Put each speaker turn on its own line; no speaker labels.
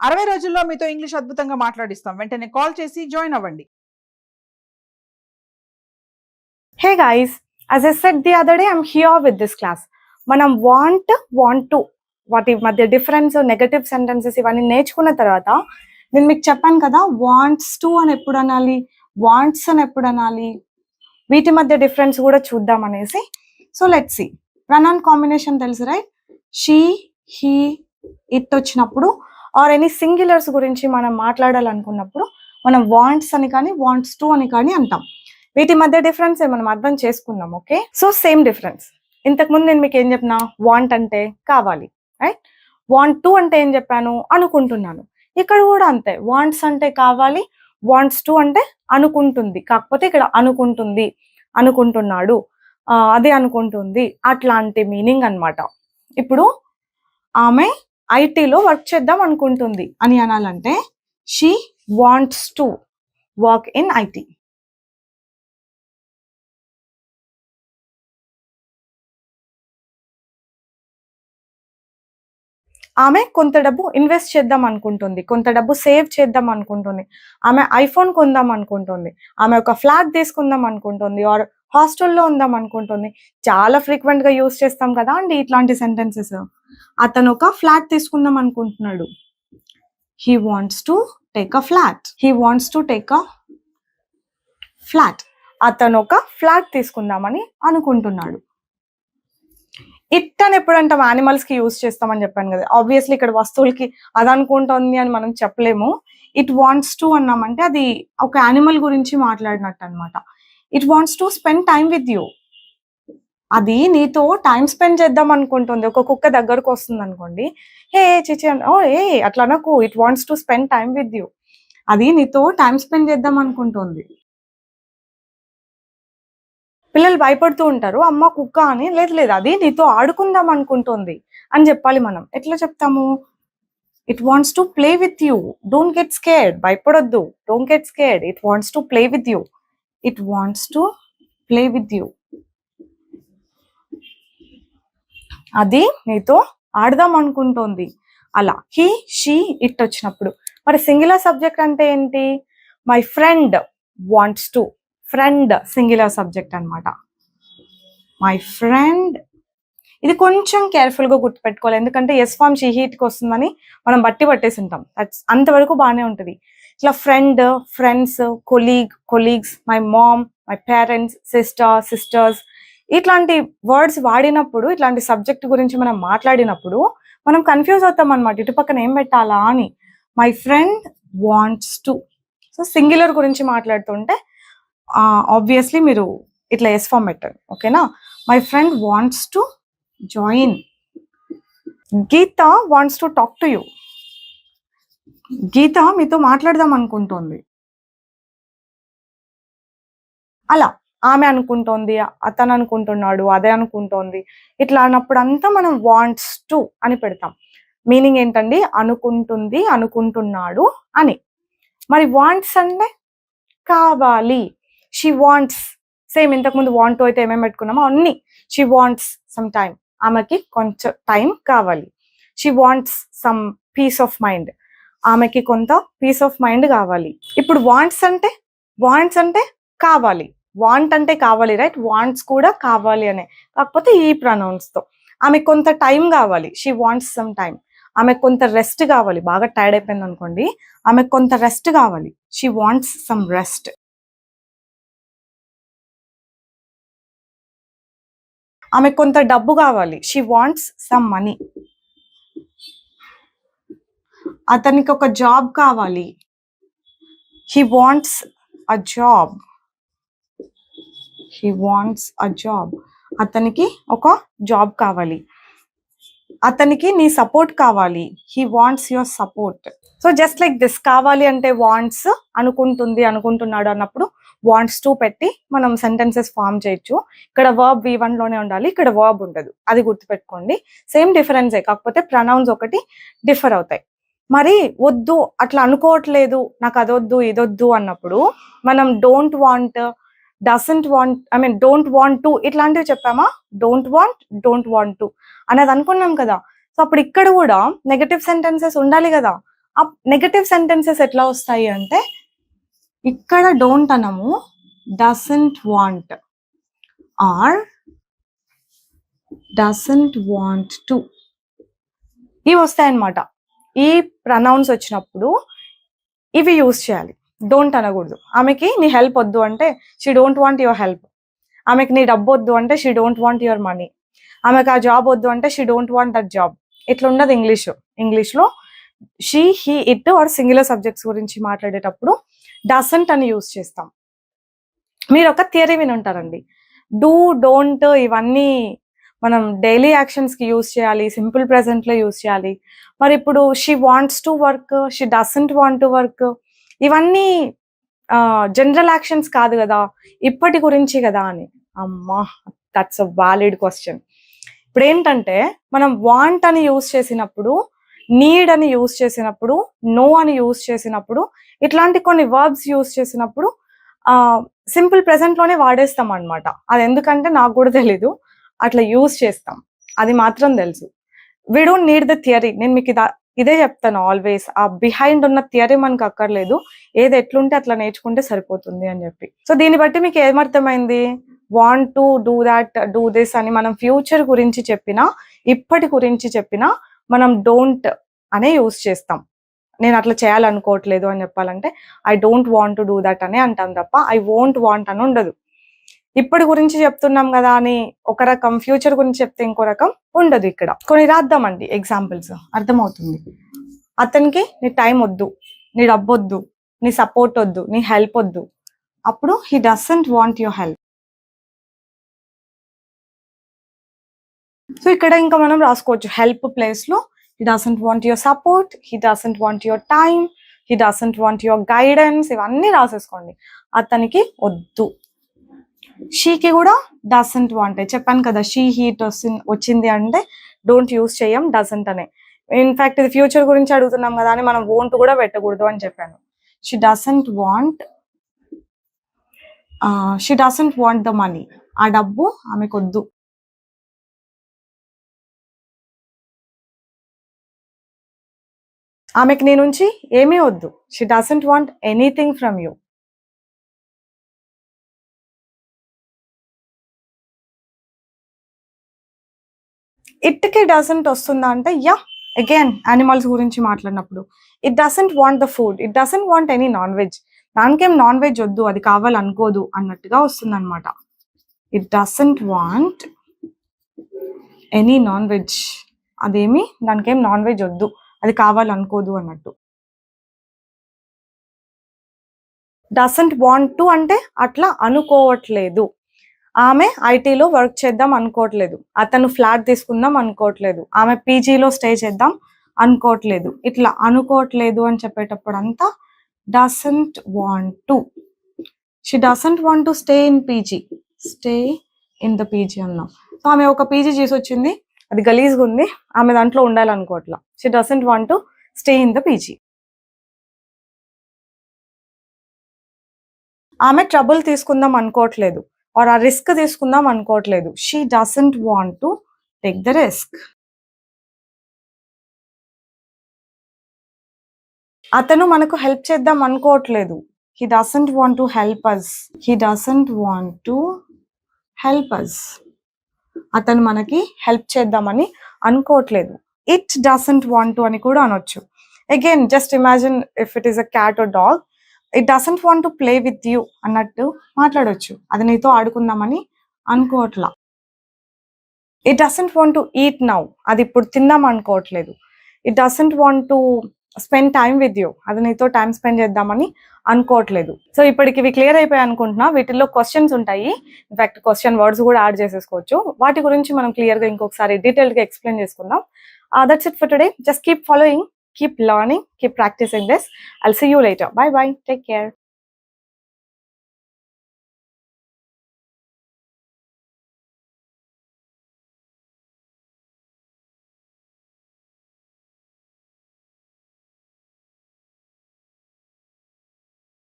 60 రోజుల్లో మీతో ఇంగ్లీష్ అద్భుతంగా మాట్లాడిస్తాం. వెంటనే కాల్ చేసి జాయిన్ అవ్వండి.
Hey guys, as I said the other day, I'm here with this class. మనం want to వాటి మధ్య డిఫరెన్స్, నెగటివ్ సెంటెన్సెస్ ఇవన్నీ నేర్చుకున్న తర్వాత నేను మీకు చెప్పాను కదా, వాంట్స్ టు అని ఎప్పుడు అనాలి, వాంట్స్ అని ఎప్పుడు అనాలి, వీటి మధ్య డిఫరెన్స్ కూడా చూద్దాం అనేసి. So let's see. Pronoun combination తెలుసు రైట్? షీ, హీ, ఇట్ వచ్చినప్పుడు ఆర్ ఎనీ సింగులర్స్ గురించి మనం మాట్లాడాలనుకున్నప్పుడు మనం వాంట్స్ అని కానీ వాంట్స్ టు అని కానీ అంటాం. వీటి మధ్య డిఫరెన్స్ మనం అర్థం చేసుకున్నాం. Okay, so same difference. ఇంతకుముందు నేను మీకు ఏం చెప్పినా, వాంట్ అంటే కావాలి రైట్, వాంట్ టు అంటే ఏం చెప్పాను, అనుకుంటున్నాను. ఇక్కడ కూడా అంతే, వాంట్స్ అంటే కావాలి, వాంట్స్ టు అంటే అనుకుంటుంది. కాకపోతే ఇక్కడ అనుకుంటుంది, అనుకుంటున్నాడు, అదే అనుకుంటుంది, అట్లాంటి మీనింగ్ అన్నమాట. ఇప్పుడు ఆమె ఐటీలో వర్క్ చేద్దాం అనుకుంటుంది అని అనాలంటే she wants to work in IT. ఆమె కొంత డబ్బు ఇన్వెస్ట్ చేద్దాం అనుకుంటుంది, కొంత డబ్బు సేవ్ చేద్దాం అనుకుంటుంది, ఆమె ఐఫోన్ కొందాం అనుకుంటుంది, ఆమె ఒక ఫ్లాట్ తీసుకుందాం అనుకుంటుంది, ఆర్ హాస్టల్లో ఉందాం అనుకుంటుంది. చాలా ఫ్రీక్వెంట్ గా యూజ్ చేస్తాం కదా అండి ఇట్లాంటి సెంటెన్సెస్. అతను ఒక ఫ్లాట్ తీసుకుందాం అనుకుంటున్నాడు, he wants to take a flat, he wants to take a flat. అతను ఒక ఫ్లాట్ తీసుకుందామని అనుకుంటున్నాడు. ఇట్ అని ఎప్పుడంటాం, యానిమల్స్ కి యూజ్ చేస్తామని చెప్పాను కదా. ఆబ్వియస్లీ ఇక్కడ వస్తువులకి అది అనుకుంటుంది అని మనం చెప్పలేము. ఇట్ వాంట్స్ టు అన్నామంటే అది ఒక యానిమల్ గురించి మాట్లాడినట్టు అనమాట. It wants to spend time with you, అది నీతో టైం స్పెండ్ చేద్దాం అనుకుంటుంది. ఒక కుక్క దగ్గరకు వస్తుంది అనుకోండి, హే చిచి ఓ ఏ అట్లా నాకు, it wants to spend time with you, అది నీతో టైం స్పెండ్ చేద్దాం అనుకుంటుంది. పిల్లలు భయపడుతూ ఉంటారు, అమ్మ కుక్క అని. లేదు లేదు, అది నీతో ఆడుకుందాం అనుకుంటుంది అని చెప్పాలి మనం. ఎట్లా చెప్తాము, it wants to play with you, don't get scared, భయపడొద్దు, don't get scared, it wants to play with you, it wants to play with you, అది నీతో ఆడదాం అనుకుంటోంది. అలా హీ, షీ, ఇట్ వచ్చినప్పుడు. మరి సింగులర్ సబ్జెక్ట్ అంటే ఏంటి, my friend wants to, friend singular subject అన్నమాట. మై ఫ్రెండ్, ఇది కొంచెం కేర్ఫుల్ గా గుర్తుపెట్టుకోవాలి, ఎందుకంటే ఎస్ ఫార్మ్ షీ హీట్కి వస్తుందని మనం పట్టేసి ఉంటాం. అంతవరకు బాగానే ఉంటుంది. ఇట్లా friend, friends, colleagues, my mom, my parents, sisters, ఇట్లాంటి వర్డ్స్ వాడినప్పుడు, ఇట్లాంటి సబ్జెక్ట్ గురించి మనం మాట్లాడినప్పుడు మనం కన్ఫ్యూజ్ అవుతాం అనమాట, ఇటు పక్కన ఏం పెట్టాలా అని. My friend wants to. So singular గురించి మాట్లాడుతుంటే ఆబ్వియస్లీ మీరు ఇట్లా ఎస్ ఫార్మ్ పెట్టండి. ఓకేనా, my friend wants to join. Geeta wants to talk to you, Geeta మీతో మాట్లాడదాం అనుకుంటోంది. అలా ఆమె అనుకుంటోంది, అతను అనుకుంటున్నాడు, అదే అనుకుంటోంది, ఇట్లా అన్నప్పుడు అంతా మనం వాంట్స్ టు అని పెడతాం. మీనింగ్ ఏంటండి, అనుకుంటుంది, అనుకుంటున్నాడు అని. మరి వాంట్స్ అంటే కావాలి, షీ వాంట్స్. సేమ్ ఇంతకుముందు వాంట్ టు అయితే ఏమేమి పెట్టుకున్నామో అన్ని. షీ వాంట్స్ సమ్ టైం, ఆమెకి కొంచెం టైం కావాలి. She wants some piece of mind, ఆమెకి కొంత పీస్ ఆఫ్ మైండ్ కావాలి. ఇప్పుడు వాంట్స్ అంటే కావాలి, వాంట్ అంటే కావాలి రైట్, వాంట్స్ కూడా కావాలి అనే, కాకపోతే ఈ ప్రొనౌన్స్ తో. ఆమెకు కొంత టైం కావాలి, షీ వాంట్స్ సమ్ టైం. ఆమెకు కొంత రెస్ట్ కావాలి, బాగా టైర్డ్ అయిపోయింది అనుకోండి, ఆమెకు కొంత రెస్ట్ కావాలి, షీ వాంట్స్ సమ్ రెస్ట్. ఆమెకు కొంత డబ్బు కావాలి, షీ వాంట్స్ సమ్ మనీ. అతనికి ఒక జాబ్ కావాలి, he wants a job, he wants a job. అతనికి ఒక జాబ్ కావాలి. అతనికి నీ సపోర్ట్ కావాలి, he wants your support. So just like this, కావాలి అంటే వాంట్స్, అనుకుంటుంది, అనుకుంటున్నాడు అన్నప్పుడు వాంట్స్ టు పెట్టి మనం సెంటెన్సెస్ ఫామ్ చేయొచ్చు. ఇక్కడ వర్బ్ V1 లోనే ఉండాలి, ఇక్కడ వర్బ్ ఉండదు, అది గుర్తుపెట్టుకోండి. సేమ్ డిఫరెన్సే, కాకపోతే ప్రొనౌన్స్ ఒకటి డిఫర్ అవుతాయి. మరి వద్దు, అట్లా అనుకోవట్లేదు, నాకు అదొద్దు ఇదొద్దు అన్నప్పుడు మనం don't want, doesn't want, don't want to ఇట్లాంటివి చెప్పామా. డోంట్ వాంట్ టు అనేది అనుకున్నాం కదా. సో అప్పుడు ఇక్కడ కూడా నెగటివ్ సెంటెన్సెస్ ఉండాలి కదా. ఆ నెగటివ్ సెంటెన్సెస్ ఎట్లా వస్తాయి అంటే ఇక్కడ డోంట్ అనము, doesn't want or doesn't want to, ఇవి వస్తాయన్నమాట. ఈ ప్రనౌన్స్ వచ్చినప్పుడు ఇవి యూజ్ చేయాలి. డోంట్ అనకూడదు. ఆమెకి నీ హెల్ప్ వద్దు అంటే she don't want your help. ఆమెకి నీ డబ్బు వద్దు అంటే she don't want your money. ఆమెకు ఆ జాబ్ వద్దు అంటే she don't want that job. ఇట్లా ఉండదు ఇంగ్లీష్లో she, he, it or singular subjects గురించి మాట్లాడేటప్పుడు డజంట్ అని యూజ్ చేస్తాం. మీరు ఒక థియరీ విని ఉంటారండి, డూ, డోంట్ ఇవన్నీ మనం డైలీ యాక్షన్స్ కి యూజ్ చేయాలి, సింపుల్ ప్రెసెంట్ లో యూజ్ చేయాలి. మరి ఇప్పుడు she wants to work, she doesn't want to work, ఇవన్నీ జనరల్ యాక్షన్స్ కాదు కదా, ఇప్పటి గురించి కదా అని. అమ్మా, దట్స్ అ వాలిడ్ క్వశ్చన్. ఇప్పుడు ఏంటంటే మనం వాంట్ అని యూజ్ చేసినప్పుడు, నీడ్ అని యూజ్ చేసినప్పుడు, నో అని యూజ్ చేసినప్పుడు, ఇట్లాంటి కొన్ని వర్బ్స్ యూజ్ చేసినప్పుడు సింపుల్ ప్రెసెంట్ లోనే వాడేస్తాం అనమాట. అది ఎందుకంటే నాకు కూడా తెలీదు, అట్లా యూజ్ చేస్తాం, అది మాత్రం తెలుసు. We don't need the theory. నేను మీకు ఇదే చెప్తాను ఆల్వేస్, ఆ బిహైండ్ ఉన్న థియరీ మనకు అక్కర్లేదు, ఏది ఎట్లుంటే అట్లా నేర్చుకుంటే సరిపోతుంది అని చెప్పి. సో దీన్ని బట్టి మీకు ఏమర్థమైంది, want to do that, do this అని మనం ఫ్యూచర్ గురించి చెప్పినా, ఇప్పటి గురించి చెప్పినా మనం డోంట్ అనే యూజ్ చేస్తాం. నేను అట్లా చేయాలనుకోవట్లేదు అని చెప్పాలంటే I don't want to do that అనే అంటాం తప్ప ఐ వోంట్ వాంట్ అని ఉండదు. ఇప్పటి గురించి చెప్తున్నాం కదా అని ఒక రకం, ఫ్యూచర్ గురించి చెప్తే ఇంకో రకం ఉండదు. ఇక్కడ కొన్ని రాద్దామండి ఎగ్జాంపుల్స్, అర్థమవుతుంది. అతనికి నీ టైం వద్దు, నీ డబ్బు వద్దు, నీ సపోర్ట్ వద్దు, నీ హెల్ప్ వద్దు, అప్పుడు he doesn't want your help. So ఇక్కడ ఇంకా మనం రాసుకోవచ్చు హెల్ప్ ప్లేస్ లో he doesn't want your support, he doesn't want your time, he doesn't want your guidance, ఇవన్నీ రాసేసుకోండి. అతనికి వద్దు. షీకి కూడా డజంట్ వాంట్, చెప్పాను కదా షీ, హీట్ వచ్చింది అంటే డోంట్ యూజ్ చేయం, డజంట్ అనే. ఇన్ఫాక్ట్ ఇది ఫ్యూచర్ గురించి అడుగుతున్నాం కదా అని మనం వోంట్ కూడా పెట్టకూడదు అని చెప్పాను. She doesn't want the money, ఆ డబ్బు ఆమెకు వద్దు. ఆమెకి నీ నుంచి ఏమీ వద్దు, she doesn't want anything from you. ఇట్కి డజంట్ వస్తుందా అంటే యా, అగైన్ యానిమల్స్ గురించి మాట్లాడినప్పుడు it doesn't want the food, it doesn't want any non veg, దానికేం నాన్ వెజ్ వద్దు, అది కావాలనుకోదు అన్నట్టుగా వస్తుంది అనమాట. It doesn't want any non veg, అదేమి దానికేం నాన్ వెజ్ వద్దు, అది కావాలనుకోదు అన్నట్టు. డజంట్ వాంట్ టు అంటే అట్లా అనుకోవట్లేదు. ఆమె ఐటీలో వర్క్ చేద్దాం అనుకోవట్లేదు, అతను ఫ్లాట్ తీసుకుందాం అనుకోవట్లేదు, ఆమె పీజీలో స్టే చేద్దాం అనుకోవట్లేదు. ఇట్లా అనుకోవట్లేదు అని చెప్పేటప్పుడు అంతా doesn't want to. She doesn't want to stay in PG, stay in the PG అన్నాం. సో ఆమె ఒక పీజీ చేసి వచ్చింది, అది గలీజ్గా ఉంది, ఆమె దాంట్లో ఉండాలనుకోవట్లా. She doesn't want to stay in the PG. ఆమె ట్రబుల్ తీసుకుందాం అనుకోవట్లేదు, ఆర్ ఆ రిస్క్ తీసుకుందాం అనుకోవట్లేదు. She doesn't want to take the risk. అతను మనకు హెల్ప్ చేద్దాం అనుకోవట్లేదు. He doesn't want to help us, he doesn't want to help us. అతను మనకి హెల్ప్ చేద్దామని అనుకోవట్లేదు. ఇట్ డజంట్ వాంట్ టు అని కూడా అనొచ్చు. Again just imagine if it is a cat or dog, it doesn't want to play with you అన్నట్టు మాట్లాడవచ్చు, అది నీతో ఆడుకుందామని అనుకోవట్లా. It doesn't want to eat now, అది ఇప్పుడు తిందాం అనుకోవట్లేదు. It doesn't want to spend time with you, అది నీతో టైం స్పెండ్ చేద్దామని అనుకోవట్లేదు. సో ఇప్పటికి ఇవి క్లియర్ అయిపోయాయి అనుకుంటున్నా. వీటిల్లో క్వశ్చన్స్ ఉంటాయి, ఇన్ఫాక్ట్ క్వశ్చన్ వర్డ్స్ కూడా యాడ్ చేసేసుకోవచ్చు. వాటి గురించి మనం క్లియర్గా ఇంకొకసారి డీటెయిల్గా ఎక్స్ప్లెయిన్ చేసుకుందాం. That's it for today. Just keep following, keep learning, keep practicing this. I'll see you later. Bye bye. Take care.